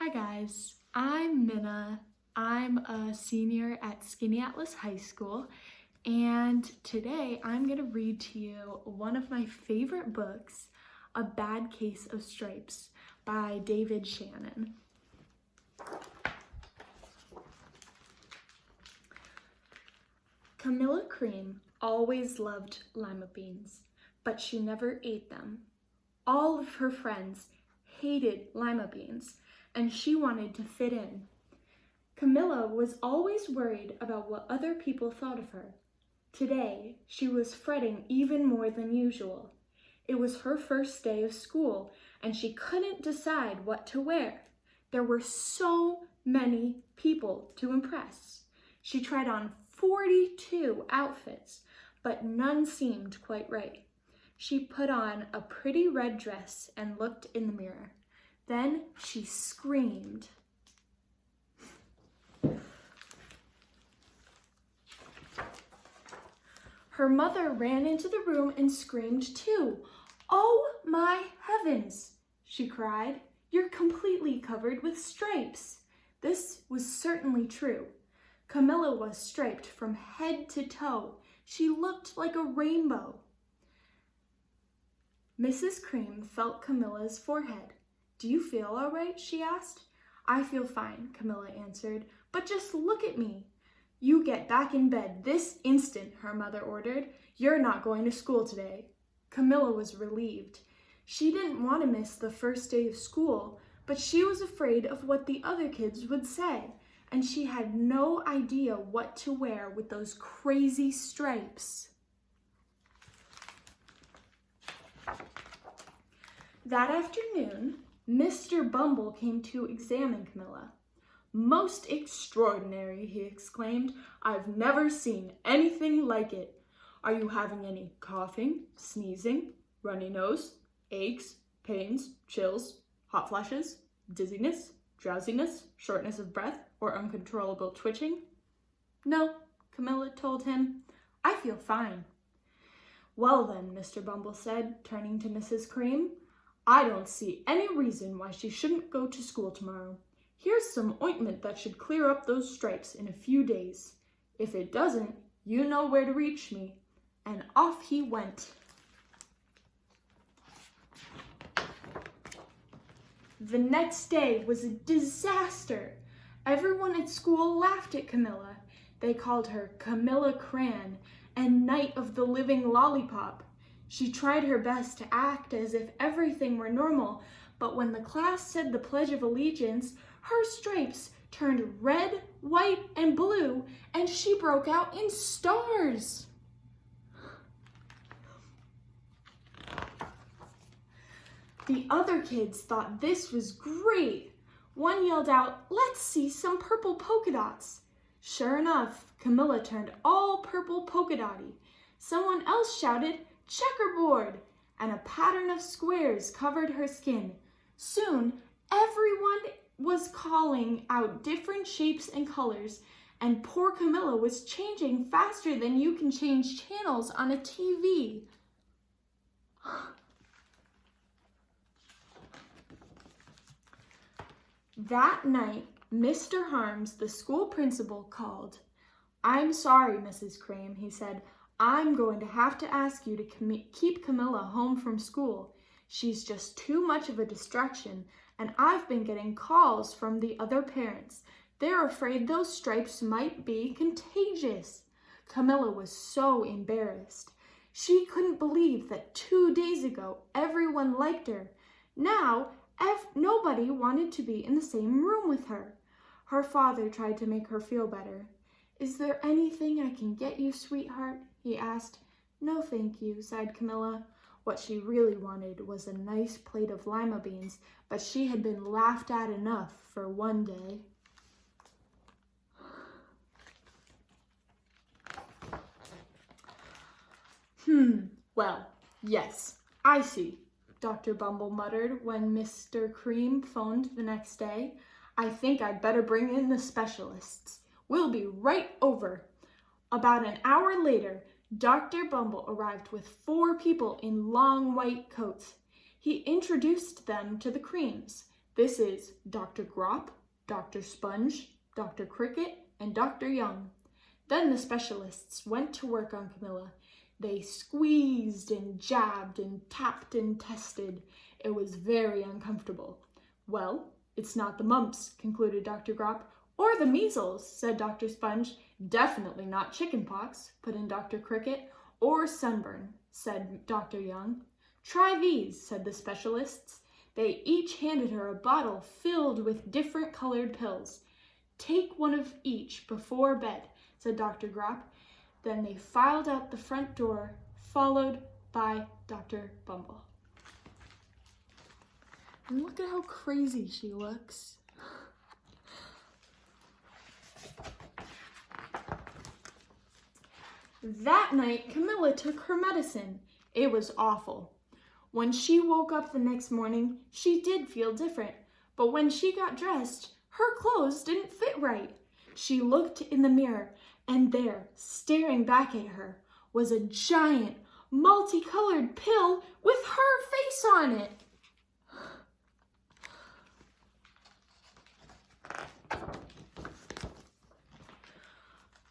Hi guys, I'm Minna. I'm a senior at Skinny Atlas High School, and today I'm going to read to you one of my favorite books, A Bad Case of Stripes by David Shannon. Camilla Cream always loved lima beans, but she never ate them. All of her friends hated lima beans, and she wanted to fit in. Camilla was always worried about what other people thought of her. Today, she was fretting even more than usual. It was her first day of school, and she couldn't decide what to wear. There were so many people to impress. She tried on 42 outfits, but none seemed quite right. She put on a pretty red dress and looked in the mirror. Then she screamed. Her mother ran into the room and screamed too. "Oh my heavens," she cried. "You're completely covered with stripes." This was certainly true. Camilla was striped from head to toe. She looked like a rainbow. Mrs. Cream felt Camilla's forehead. "Do you feel all right?" she asked. "I feel fine," Camilla answered, "but just look at me." "You get back in bed this instant," her mother ordered. "You're not going to school today." Camilla was relieved. She didn't want to miss the first day of school, but she was afraid of what the other kids would say, and she had no idea what to wear with those crazy stripes. That afternoon, Mr. Bumble came to examine Camilla. "Most extraordinary," he exclaimed. "I've never seen anything like it. Are you having any coughing, sneezing, runny nose, aches, pains, chills, hot flashes, dizziness, drowsiness, shortness of breath, or uncontrollable twitching?" "No," Camilla told him. "I feel fine." "Well then," Mr. Bumble said, turning to Mrs. Cream, "I don't see any reason why she shouldn't go to school tomorrow. Here's some ointment that should clear up those stripes in a few days. If it doesn't, you know where to reach me." And off he went. The next day was a disaster. Everyone at school laughed at Camilla. They called her Camilla Cream and Night of the Living Lollipop. She tried her best to act as if everything were normal, but when the class said the Pledge of Allegiance, her stripes turned red, white, and blue, and she broke out in stars. The other kids thought this was great. One yelled out, "Let's see some purple polka dots." Sure enough, Camilla turned all purple polka dotty. Someone else shouted, "Checkerboard!" and a pattern of squares covered her skin. Soon, everyone was calling out different shapes and colors, and poor Camilla was changing faster than you can change channels on a TV. That night, Mr. Harms, the school principal, called. "I'm sorry, Mrs. Cream," he said. "I'm going to have to ask you to keep Camilla home from school. She's just too much of a distraction, and I've been getting calls from the other parents. They're afraid those stripes might be contagious." Camilla was so embarrassed. She couldn't believe that 2 days ago everyone liked her. Now, nobody wanted to be in the same room with her. Her father tried to make her feel better. "Is there anything I can get you, sweetheart?" he asked. "No, thank you," sighed Camilla. What she really wanted was a nice plate of lima beans, but she had been laughed at enough for one day. Well, yes, I see," Dr. Bumble muttered when Mr. Cream phoned the next day. "I think I'd better bring in the specialists. We'll be right over." About an hour later, Dr. Bumble arrived with 4 people in long white coats. He introduced them to the Creams. This is Dr. Grop, Dr. Sponge, Dr. Cricket, and Dr. Young. Then the specialists went to work on Camilla. They squeezed and jabbed and tapped and tested. It was very uncomfortable. Well, it's not the mumps, concluded Dr. Grop. Or the measles, said Dr. Sponge. Definitely not chickenpox, put in Dr. Cricket. Or sunburn, said Dr. Young. Try these, said the specialists. They each handed her a bottle filled with different colored pills. Take one of each before bed, said Dr. Grop. Then they filed out the front door, followed by Dr. Bumble. And look at how crazy she looks. That night, Camilla took her medicine. It was awful. When she woke up the next morning, she did feel different. But when she got dressed, her clothes didn't fit right. She looked in the mirror, and there, staring back at her, was a giant, multicolored pill with her face on it.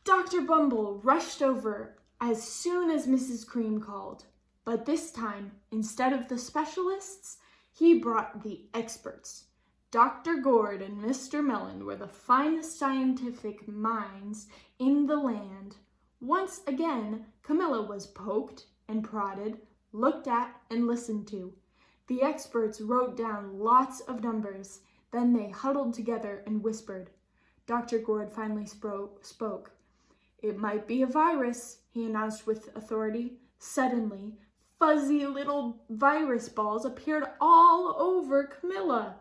Dr. Bumble rushed over as soon as Mrs. Cream called. But this time, instead of the specialists, he brought the experts. Dr. Gord and Mr. Mellon were the finest scientific minds in the land. Once again, Camilla was poked and prodded, looked at and listened to. The experts wrote down lots of numbers. Then they huddled together and whispered. Dr. Gord finally spoke. It might be a virus, he announced with authority. Suddenly, fuzzy little virus balls appeared all over Camilla.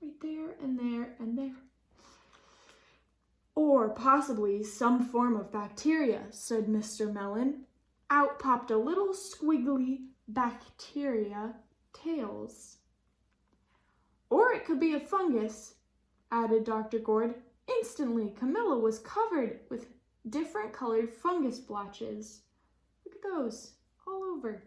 Right there and there and there. Or possibly some form of bacteria, said Mr. Mellon. Out popped a little squiggly bacteria tails. Or it could be a fungus, added Dr. Gord. Instantly, Camilla was covered with different colored fungus blotches. Look at those, all over.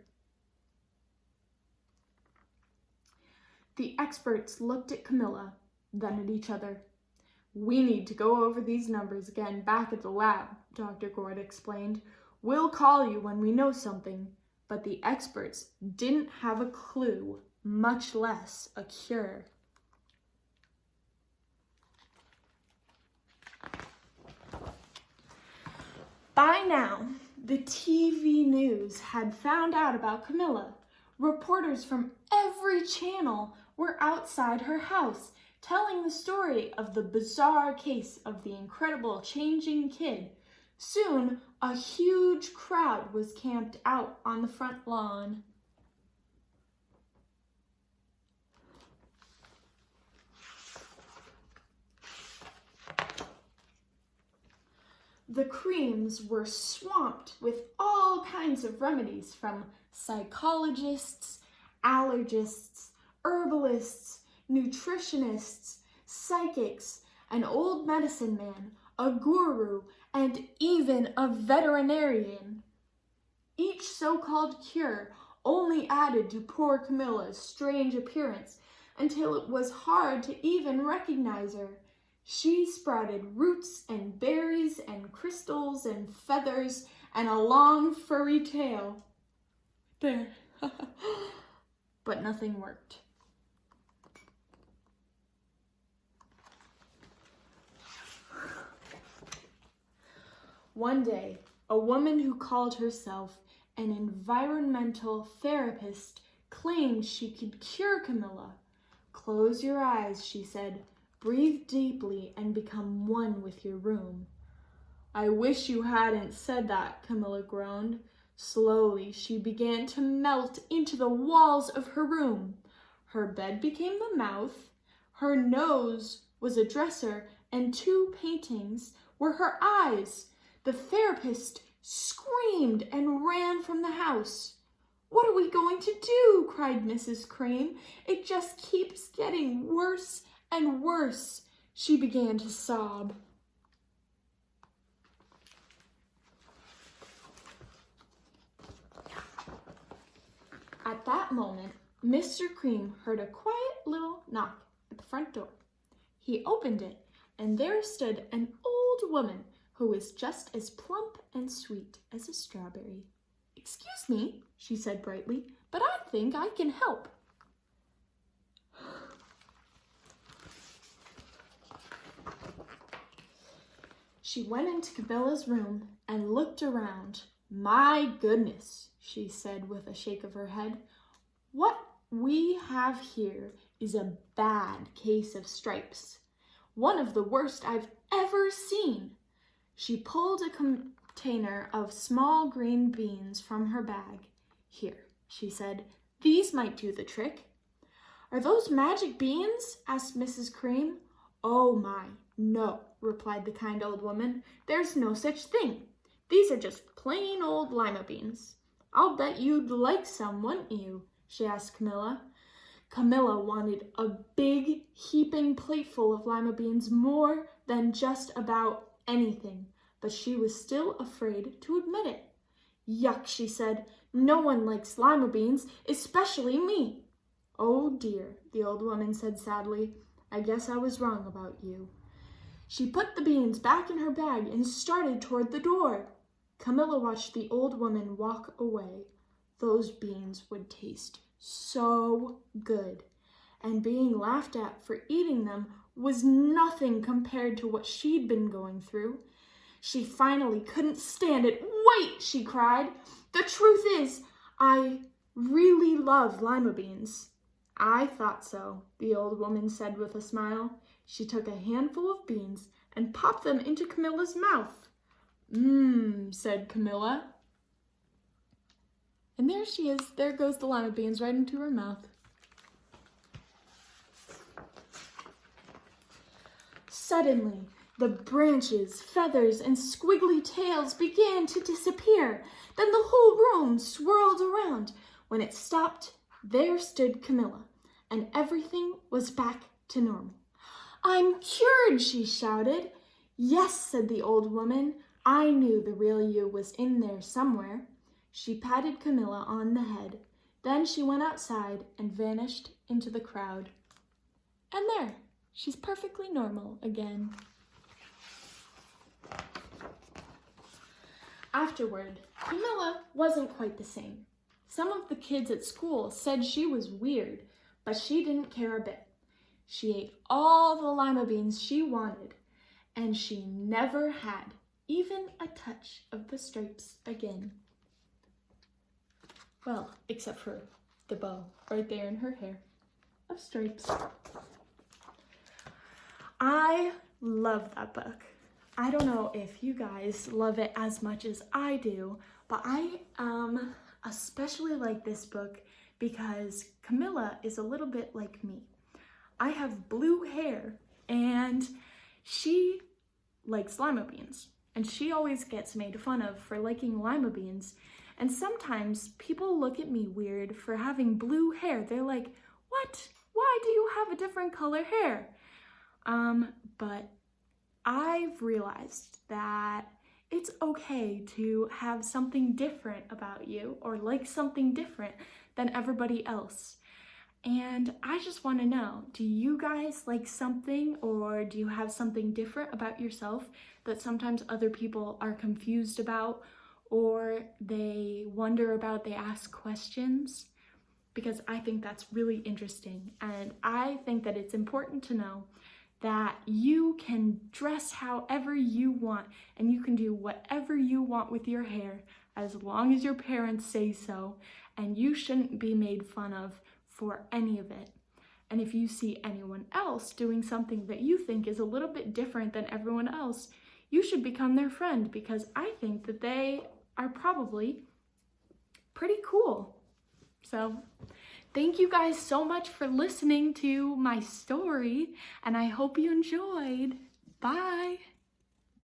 The experts looked at Camilla, then at each other. We need to go over these numbers again back at the lab, Dr. Gord explained. We'll call you when we know something. But the experts didn't have a clue, much less a cure. By now, the TV news had found out about Camilla. Reporters from every channel were outside her house, telling the story of the bizarre case of the incredible changing kid. Soon, a huge crowd was camped out on the front lawn. The Creams were swamped with all kinds of remedies from psychologists, allergists, herbalists, nutritionists, psychics, an old medicine man, a guru, and even a veterinarian. Each so-called cure only added to poor Camilla's strange appearance until it was hard to even recognize her. She sprouted roots and berries and crystals and feathers and a long furry tail. There. But nothing worked. One day, a woman who called herself an environmental therapist claimed she could cure Camilla. Close your eyes, she said. Breathe deeply and become one with your room. I wish you hadn't said that, Camilla groaned. Slowly, she began to melt into the walls of her room. Her bed became the mouth, her nose was a dresser, and 2 paintings were her eyes. The therapist screamed and ran from the house. What are we going to do? Cried Mrs. Cream. It just keeps getting worse and worse. She began to sob. At that moment, Mr. Cream heard a quiet little knock at the front door. He opened it, and there stood an old woman who was just as plump and sweet as a strawberry. "Excuse me," she said brightly, "but I think I can help." She went into Camilla's room and looked around. "My goodness," she said with a shake of her head. "What we have here is a bad case of stripes. One of the worst I've ever seen." She pulled a container of small green beans from her bag. "Here," she said, "these might do the trick." "Are those magic beans?" asked Mrs. Cream. "Oh my, no," replied the kind old woman. "There's no such thing. These are just plain old lima beans. I'll bet you'd like some, wouldn't you?" she asked Camilla. Camilla wanted a big, heaping plateful of lima beans more than just about anything, but she was still afraid to admit it. "Yuck," she said. "No one likes lima beans, especially me." "Oh dear," the old woman said sadly. "I guess I was wrong about you." She put the beans back in her bag and started toward the door. Camilla watched the old woman walk away. Those beans would taste so good, and being laughed at for eating them was nothing compared to what she'd been going through. She finally couldn't stand it. "Wait," she cried. "The truth is, I really love lima beans." "I thought so," the old woman said with a smile. She took a handful of beans and popped them into Camilla's mouth. "Mmm," said Camilla. And there she is. There goes the lima beans right into her mouth. Suddenly, the branches, feathers, and squiggly tails began to disappear. Then the whole room swirled around. When it stopped, there stood Camilla, and everything was back to normal. "I'm cured," she shouted. "Yes," said the old woman. "I knew the real you was in there somewhere." She patted Camilla on the head. Then she went outside and vanished into the crowd. And there, she's perfectly normal again. Afterward, Camilla wasn't quite the same. Some of the kids at school said she was weird, but she didn't care a bit. She ate all the lima beans she wanted, and she never had even a touch of the stripes again. Well, except for the bow right there in her hair of stripes. I love that book. I don't know if you guys love it as much as I do, but I especially like this book because Camilla is a little bit like me. I have blue hair and she likes lima beans, and she always gets made fun of for liking lima beans. And sometimes people look at me weird for having blue hair. They're like, "What? Why do you have a different color hair?" But I've realized that it's okay to have something different about you or like something different than everybody else. And I just want to know, do you guys like something, or do you have something different about yourself that sometimes other people are confused about, or they wonder about, they ask questions? Because I think that's really interesting, and I think that it's important to know that you can dress however you want and you can do whatever you want with your hair as long as your parents say so, and you shouldn't be made fun of for any of it. And if you see anyone else doing something that you think is a little bit different than everyone else, you should become their friend, because I think that they are probably pretty cool. So thank you guys so much for listening to my story, and I hope you enjoyed. Bye.